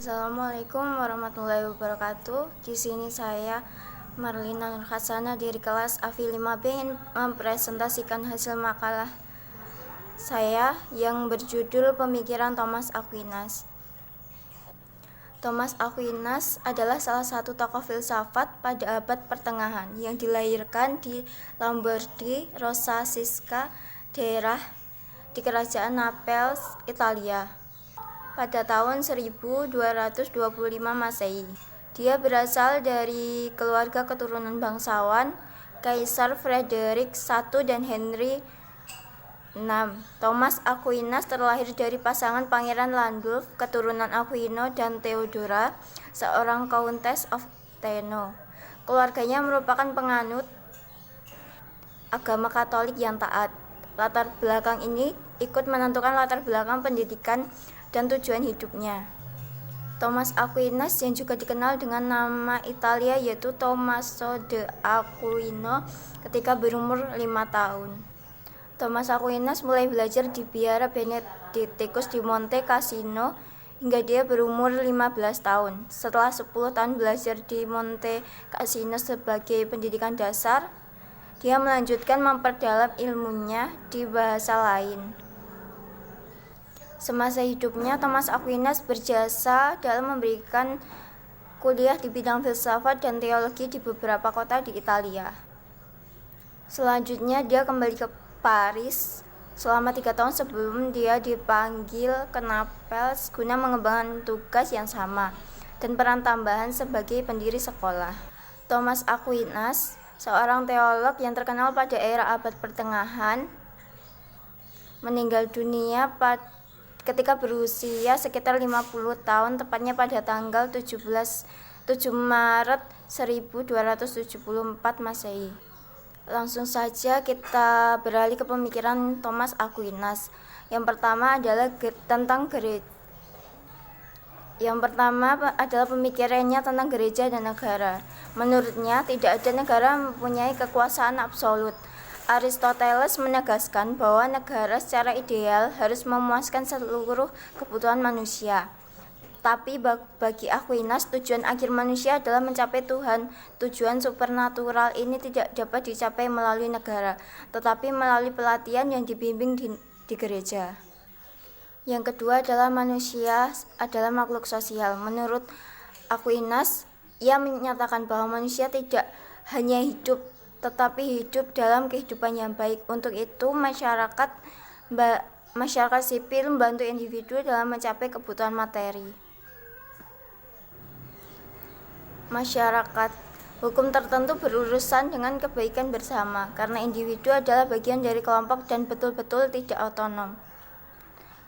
Assalamualaikum warahmatullahi wabarakatuh. Di sini saya Marlina Nur Hasanah dari kelas AFI 5B ingin mempresentasikan hasil makalah saya yang berjudul Pemikiran Thomas Aquinas. Thomas Aquinas adalah salah satu tokoh filsafat pada abad pertengahan yang dilahirkan di Lombardy, Rossasisca, daerah di Kerajaan Naples, Italia, pada tahun 1225 Masehi. Dia berasal dari keluarga keturunan bangsawan Kaisar Frederick I dan Henry VI. Thomas Aquinas terlahir dari pasangan Pangeran Landulf keturunan Aquino dan Theodora, seorang Countess of Tenno. Keluarganya merupakan penganut agama Katolik yang taat. Latar belakang ini ikut menentukan latar belakang pendidikan dan tujuan hidupnya. Thomas Aquinas yang juga dikenal dengan nama Italia yaitu Tommaso de Aquino ketika berumur 5 tahun. Thomas Aquinas mulai belajar di biara Benedictus di Monte Cassino hingga dia berumur 15 tahun. Setelah 10 tahun belajar di Monte Cassino sebagai pendidikan dasar, dia melanjutkan memperdalam ilmunya di bahasa lain. Semasa hidupnya, Thomas Aquinas berjasa dalam memberikan kuliah di bidang filsafat dan teologi di beberapa kota di Italia. Selanjutnya, dia kembali ke Paris selama 3 tahun sebelum dia dipanggil ke Naples guna mengembangkan tugas yang sama dan peran tambahan sebagai pendiri sekolah. Thomas Aquinas, seorang teolog yang terkenal pada era abad pertengahan, meninggal dunia ketika berusia sekitar 50 tahun, tepatnya pada tanggal 7 Maret 1274 Masehi. Langsung saja kita beralih ke pemikiran Thomas Aquinas. Yang pertama adalah pemikirannya tentang gereja dan negara. Menurutnya, tidak ada negara mempunyai kekuasaan absolut. Aristoteles menegaskan bahwa negara secara ideal harus memuaskan seluruh kebutuhan manusia. Tapi bagi Aquinas, tujuan akhir manusia adalah mencapai Tuhan. Tujuan supernatural ini tidak dapat dicapai melalui negara, tetapi melalui pelatihan yang dibimbing di gereja. Yang kedua adalah manusia adalah makhluk sosial. Menurut Aquinas, ia menyatakan bahwa manusia tidak hanya hidup tetapi hidup dalam kehidupan yang baik. Untuk itu, masyarakat sipil membantu individu dalam mencapai kebutuhan materi. Masyarakat hukum tertentu berurusan dengan kebaikan bersama, karena individu adalah bagian dari kelompok dan betul-betul tidak otonom.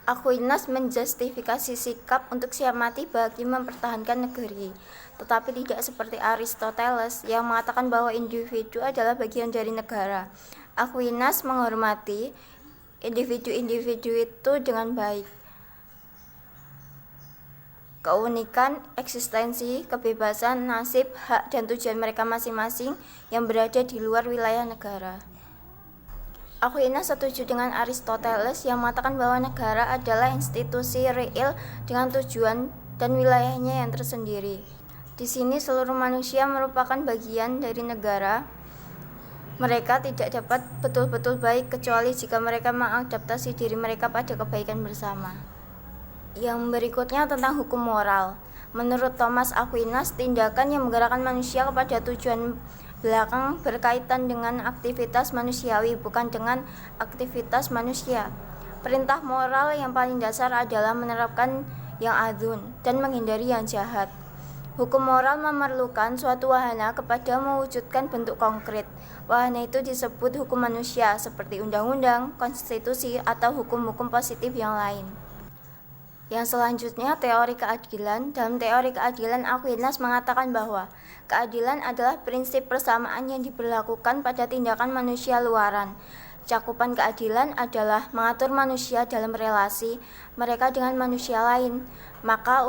Aquinas menjustifikasi sikap untuk siap mati bagi mempertahankan negeri, tetapi tidak seperti Aristoteles yang mengatakan bahwa individu adalah bagian dari negara. Aquinas menghormati individu-individu itu dengan baik. Keunikan, eksistensi, kebebasan, nasib, hak, dan tujuan mereka masing-masing yang berada di luar wilayah negara. Aquinas setuju dengan Aristoteles yang mengatakan bahwa negara adalah institusi real dengan tujuan dan wilayahnya yang tersendiri. Di sini seluruh manusia merupakan bagian dari negara. Mereka tidak dapat betul-betul baik kecuali jika mereka mengadaptasi diri mereka pada kebaikan bersama. Yang berikutnya tentang hukum moral. Menurut Thomas Aquinas, tindakan yang menggerakkan manusia kepada tujuan belakang berkaitan dengan aktivitas manusiawi, bukan dengan aktivitas manusia. Perintah moral yang paling dasar adalah menerapkan yang adun dan menghindari yang jahat. Hukum moral memerlukan suatu wahana kepada mewujudkan bentuk konkret. Wahana itu disebut hukum manusia, seperti undang-undang, konstitusi, atau hukum-hukum positif yang lain. Yang selanjutnya, teori keadilan. Dalam teori keadilan, Aquinas mengatakan bahwa keadilan adalah prinsip persamaan yang diberlakukan pada tindakan manusia luaran. Cakupan keadilan adalah mengatur manusia dalam relasi mereka dengan manusia lain. Maka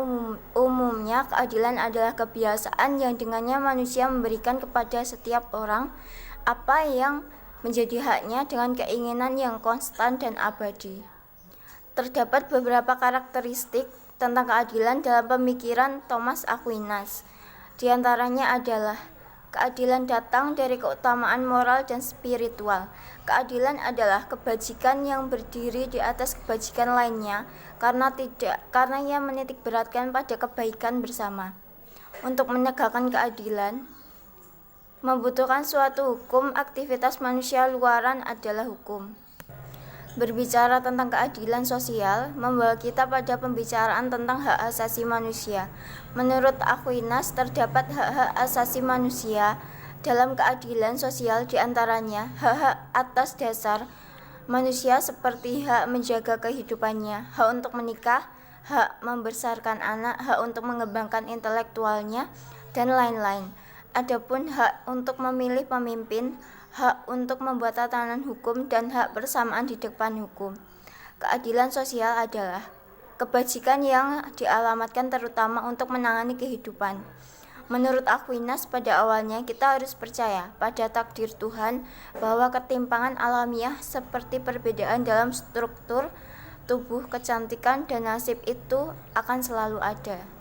umumnya keadilan adalah kebiasaan yang dengannya manusia memberikan kepada setiap orang apa yang menjadi haknya dengan keinginan yang konstan dan abadi. Terdapat beberapa karakteristik tentang keadilan dalam pemikiran Thomas Aquinas. Di antaranya adalah keadilan datang dari keutamaan moral dan spiritual. Keadilan adalah kebajikan yang berdiri di atas kebajikan lainnya karena ia menitik beratkan pada kebaikan bersama. Untuk menegakkan keadilan membutuhkan suatu hukum. Aktivitas manusia luaran adalah hukum. Berbicara tentang keadilan sosial membawa kita pada pembicaraan tentang hak asasi manusia. Menurut Aquinas, terdapat hak-hak asasi manusia dalam keadilan sosial, diantaranya hak-hak atas dasar manusia seperti hak menjaga kehidupannya, hak untuk menikah, hak membesarkan anak, hak untuk mengembangkan intelektualnya, dan lain-lain. Adapun hak untuk memilih pemimpin, hak untuk membuat tatanan hukum, dan hak persamaan di depan hukum. Keadilan sosial adalah kebajikan yang dialamatkan terutama untuk menangani kehidupan. Menurut Aquinas, pada awalnya kita harus percaya pada takdir Tuhan bahwa ketimpangan alamiah seperti perbedaan dalam struktur tubuh, kecantikan, dan nasib itu akan selalu ada.